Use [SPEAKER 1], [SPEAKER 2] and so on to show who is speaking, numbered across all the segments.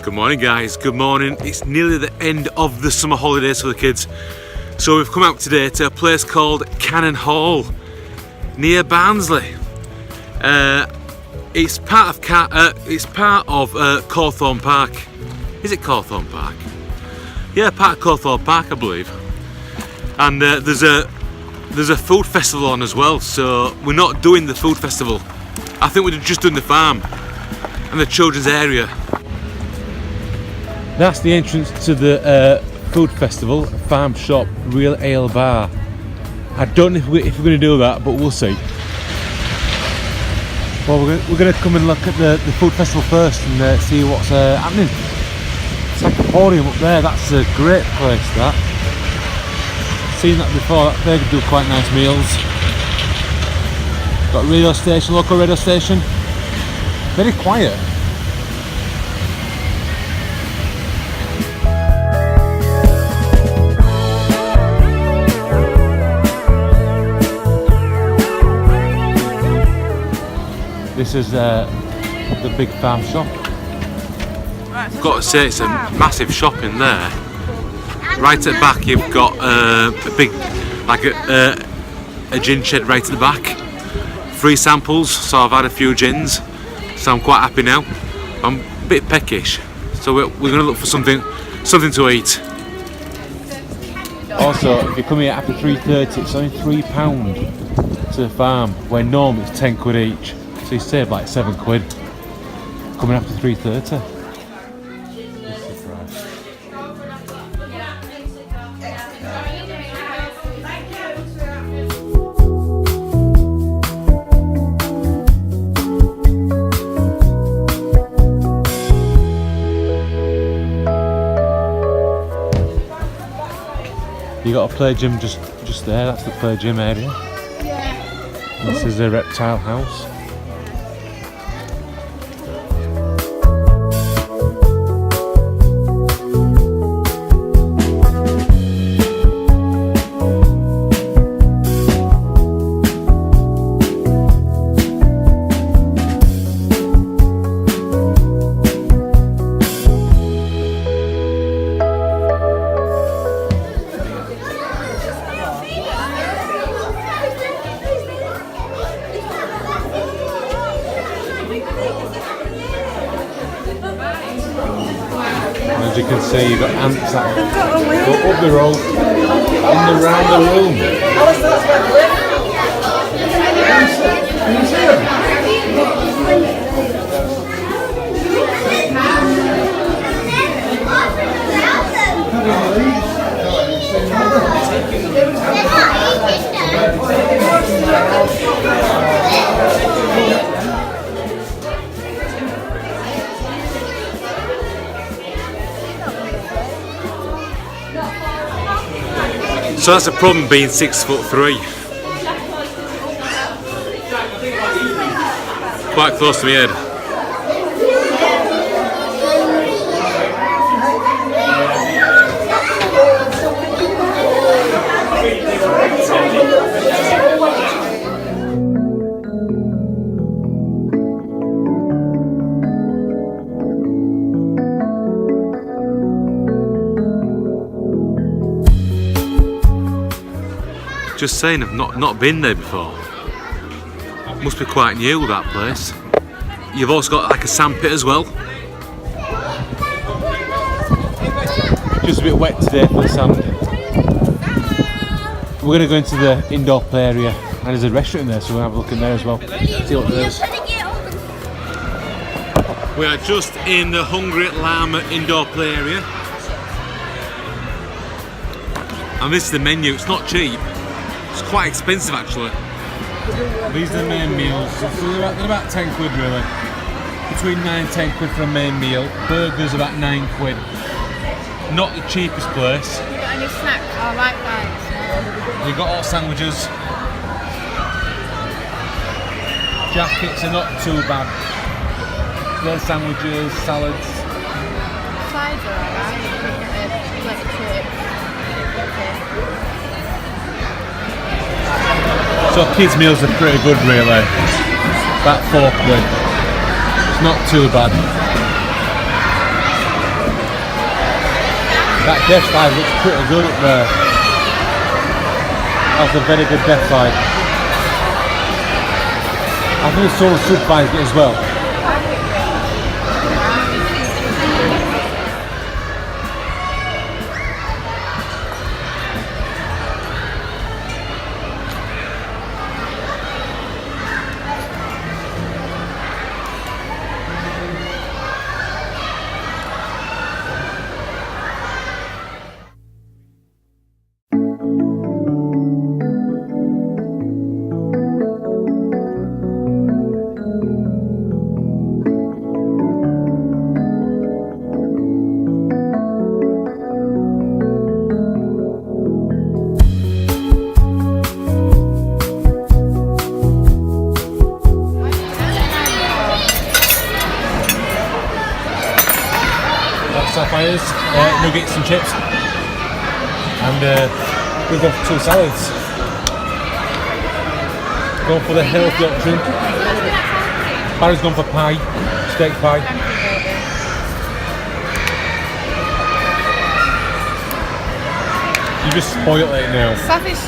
[SPEAKER 1] Good morning guys, good morning. It's nearly the end of the summer holidays for the kids. So we've come out today to a place called Cannon Hall, near Barnsley. It's part of Cawthorne Park. Is it Cawthorne Park? Yeah, part of Cawthorne Park I believe. And there's a food festival on as well, so we're not doing the food festival. I think we're just doing the farm and the children's area. That's the entrance to the food festival, farm shop, real ale bar. I don't know if we're going to do that, but we'll see. Well, we're going to come and look at the food festival first and see what's happening. It's like a podium up there. That's a great place, that. Seen that before. They do quite nice meals. Got a radio station, local radio station. Very quiet. This is the big farm shop. I've got to say, it's a massive shop in there. Right at the back you've got a big, like a gin shed right at the back. Free samples, so I've had a few gins, so I'm quite happy now. I'm a bit peckish, so we're going to look for something to eat. Also, if you come here after 3:30, it's only £3 to the farm, where normally it's 10 quid each. So you save like 7 quid coming after 3:30. You got a play gym just there. That's the play gym area. This is a reptile house. As you can see, you've got ants that go up the road and around the room. Can you see them? So that's a problem being 6'3". Quite close to my head. Just saying, I've not been there before. Must be quite new, that place. You've also got like a sandpit as well. Just a bit wet today for the sand. We're going to go into the indoor play area, and there's a restaurant in there, so we'll have a look in there as well. See what there is. We are just in the Hungry Llama indoor play area. And this is the menu. It's not cheap. It's quite expensive actually. These are the main meals. So they're about 10 quid really. Between 9 and 10 quid for a main meal. Burgers about 9 quid. Not the cheapest place.
[SPEAKER 2] Have you got any snacks? I like that.
[SPEAKER 1] You've got all sandwiches. Jackets are not too bad. There's sandwiches, salads.
[SPEAKER 2] Sides are alright. Like chips.
[SPEAKER 1] So kids meals are pretty good really. About £4. It's not too bad. That death slide looks pretty good up there. That's a very good death slide. I think it's sort of supervised it as well. Sapphires, nuggets and chips, and we've got 2 salads. Going for the healthy option. Barry's gone for pie, steak pie. You just spoiled it now.
[SPEAKER 2] Sapphire's,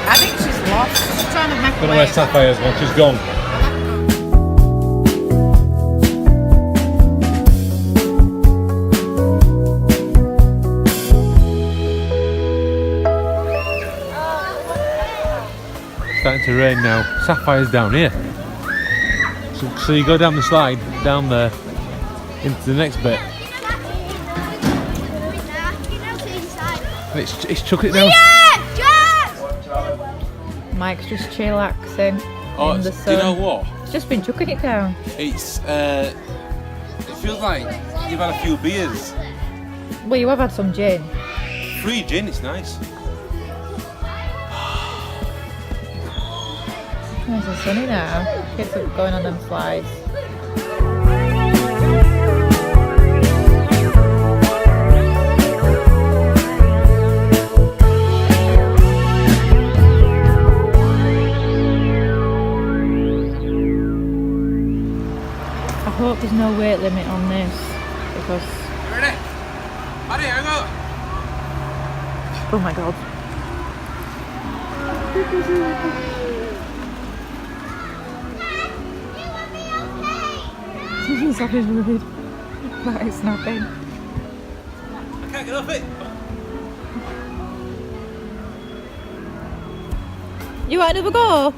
[SPEAKER 2] I think she's lost. She's trying to make
[SPEAKER 1] Don't know where Sapphire's gone, she's gone. Starting to rain now. Sapphire's down here. So you go down the slide, down there, into the next bit. And it's chuck it down.
[SPEAKER 2] Mike's just chillaxing in the sun.
[SPEAKER 1] Do you know what?
[SPEAKER 2] He's just been chucking it down.
[SPEAKER 1] It's it feels like you've had a few beers.
[SPEAKER 2] Well, you have had some gin.
[SPEAKER 1] Free gin, it's nice.
[SPEAKER 2] Nice and sunny now. Kids are going on them slides. I hope there's no weight limit on this because.
[SPEAKER 1] Ready? Ready, hang on.
[SPEAKER 2] Oh my god. He's off his mood. That is snapping.
[SPEAKER 1] I can't get off it.
[SPEAKER 2] You want another go?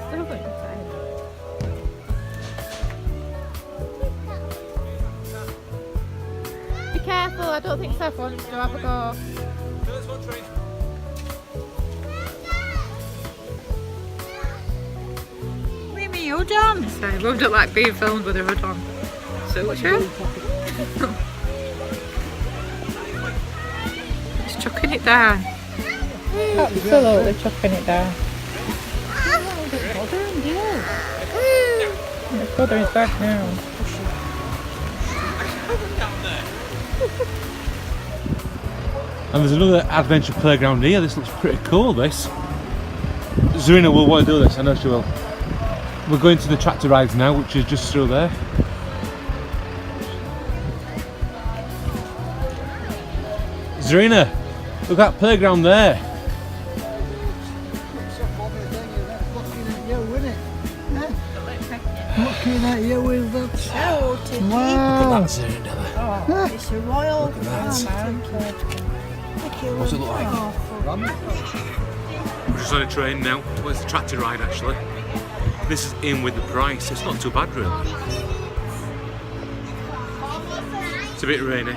[SPEAKER 2] Still got your time. Be careful, I don't think Seth wants to have a go. What do you mean, you're done? Sorry, Rob don't like being filmed with a hood on. So what's your It's chucking it down. Absolutely chucking it down. It's bothering his back now.
[SPEAKER 1] And there's another adventure playground here. This looks pretty cool, this. Zarina will want to do this, I know she will. We're going to the tractor rides now, which is just through there. Zarina, look at that playground there.
[SPEAKER 3] Looking at you with that.
[SPEAKER 1] Look at that, Zarina.
[SPEAKER 3] It's a royal.
[SPEAKER 1] Look at that. What's it look like? We're just on a train now. Where's the tractor ride actually? This is in with the price. It's not too bad really. It's a bit rainy.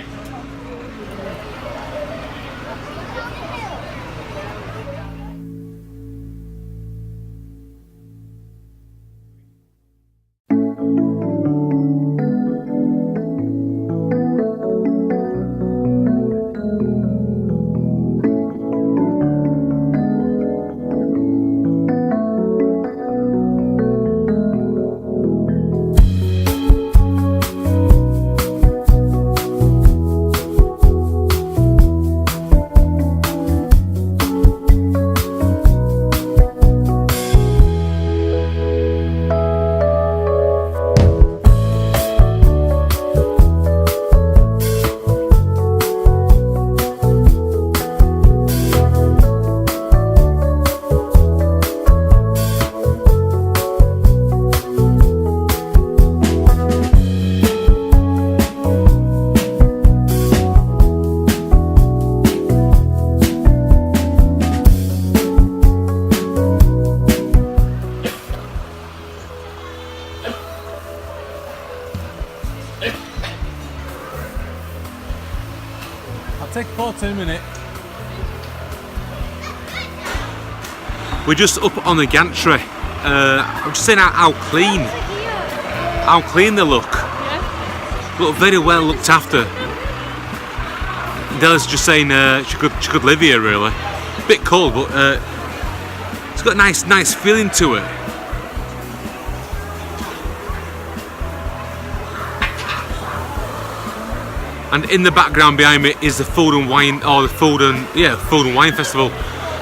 [SPEAKER 1] water in a minute. We're just up on the gantry. I'm just saying how clean they look. Look very well looked after. Della's just saying she could live here really. A bit cold, but it's got a nice feeling to it. And in the background behind me is the food and wine, or the food and wine festival.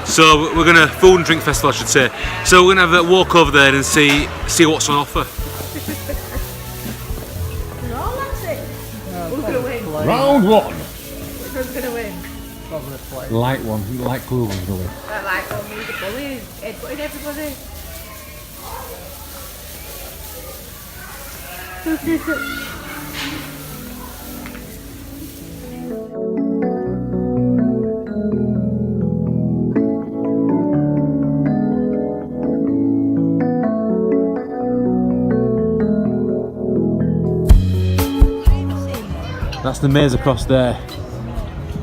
[SPEAKER 1] So we're gonna food and drink festival, I should say. So we're gonna have a walk over there and see what's on offer. Round one.
[SPEAKER 2] Who's gonna win?
[SPEAKER 1] Light one. Light cool one's gonna win.
[SPEAKER 2] Like me, the bully, headbutting everybody.
[SPEAKER 1] That's the maze across there.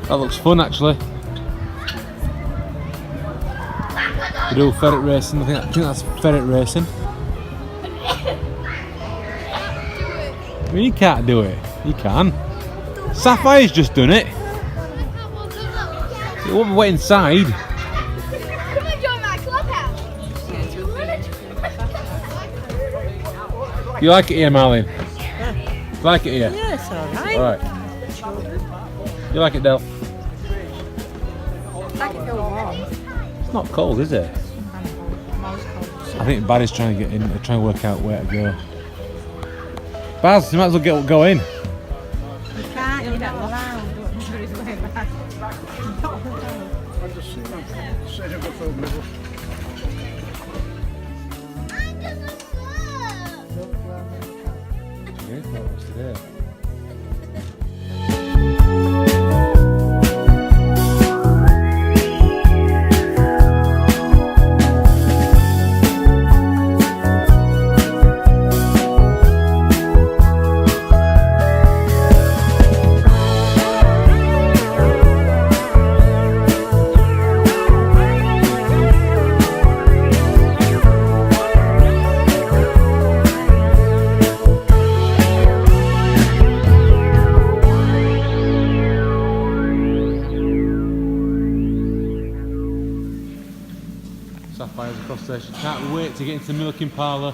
[SPEAKER 1] That looks fun actually. We do ferret racing. I think that's ferret racing. I mean, you can't do it. You can. Sapphire's just done it. You won't wait inside.
[SPEAKER 4] Come and join my clubhouse.
[SPEAKER 1] You like it here, Marlene? You like it here?
[SPEAKER 3] Yeah, it's alright.
[SPEAKER 1] Alright. You like it, Del?
[SPEAKER 2] Like it feel warm.
[SPEAKER 1] It's not cold, is it? I think Barry's trying to get in, trying to work out where to go. Baz, you might as well go in.
[SPEAKER 2] You can't, you're not allowed.
[SPEAKER 3] I just see them. Say you go through the middle.
[SPEAKER 1] Sapphire's across there. She can't wait to get into the milking parlour.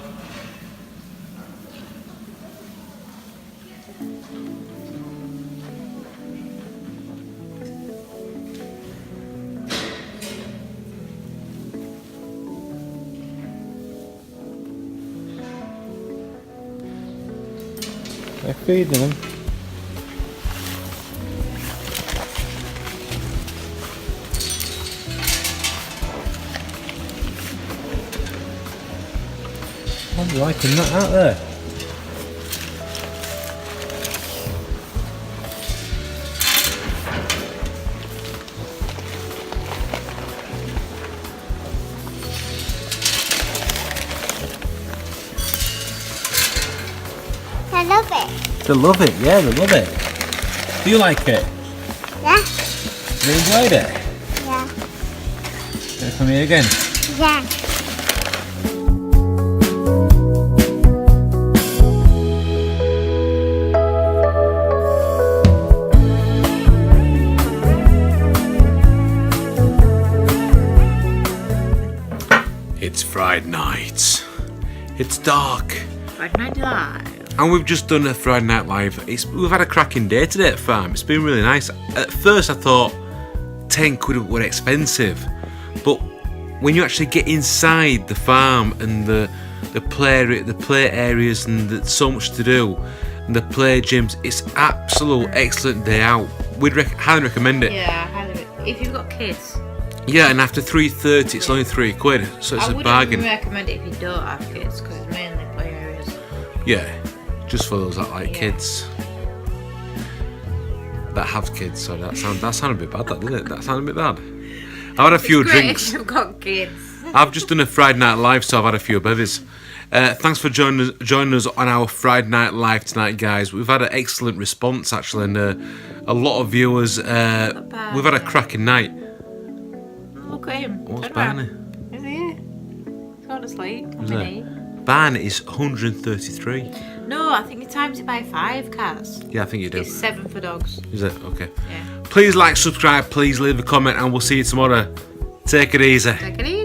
[SPEAKER 1] They're feeding them. I'm liking that out there.
[SPEAKER 4] I love it.
[SPEAKER 1] They love it, yeah, they love it. Do you like it?
[SPEAKER 4] Yeah.
[SPEAKER 1] You enjoyed it?
[SPEAKER 4] Yeah.
[SPEAKER 1] Can I come here again?
[SPEAKER 4] Yeah.
[SPEAKER 1] It's Friday night. It's dark.
[SPEAKER 2] Friday Night Live.
[SPEAKER 1] And we've just done a Friday Night Live. We've had a cracking day today at farm. It's been really nice. At first I thought £10 were expensive. But when you actually get inside the farm and the play areas and so much to do and the play gyms, it's absolute excellent day out. We'd highly recommend it.
[SPEAKER 2] Yeah, highly. If you've got kids.
[SPEAKER 1] Yeah, and after 3:30 it's only £3, so it's a bargain.
[SPEAKER 2] I wouldn't recommend it if you don't have kids because it's mainly play areas.
[SPEAKER 1] Yeah, just for those that like kids. That have kids, sorry, that sounded a bit bad, that didn't it? That sounded a bit bad. I've had a few
[SPEAKER 2] It's great
[SPEAKER 1] drinks.
[SPEAKER 2] if you've got kids.
[SPEAKER 1] I've just done a Friday Night Live, so I've had a few bevies. Thanks for joining us on our Friday Night Live tonight, guys. We've had an excellent response, actually, and a lot of viewers. We've had a cracking night.
[SPEAKER 2] Look at him.
[SPEAKER 1] What's
[SPEAKER 2] Turn around.
[SPEAKER 1] Barney?
[SPEAKER 2] Is he here? He's gone to sleep.
[SPEAKER 1] Is it? Barney is 133.
[SPEAKER 2] No, I think you timed it by 5 cats.
[SPEAKER 1] Yeah, I think you do.
[SPEAKER 2] It's 7 for dogs.
[SPEAKER 1] Is it? Okay.
[SPEAKER 2] Yeah.
[SPEAKER 1] Please like, subscribe, please leave a comment, and we'll see you tomorrow. Take it easy.
[SPEAKER 2] Take it easy.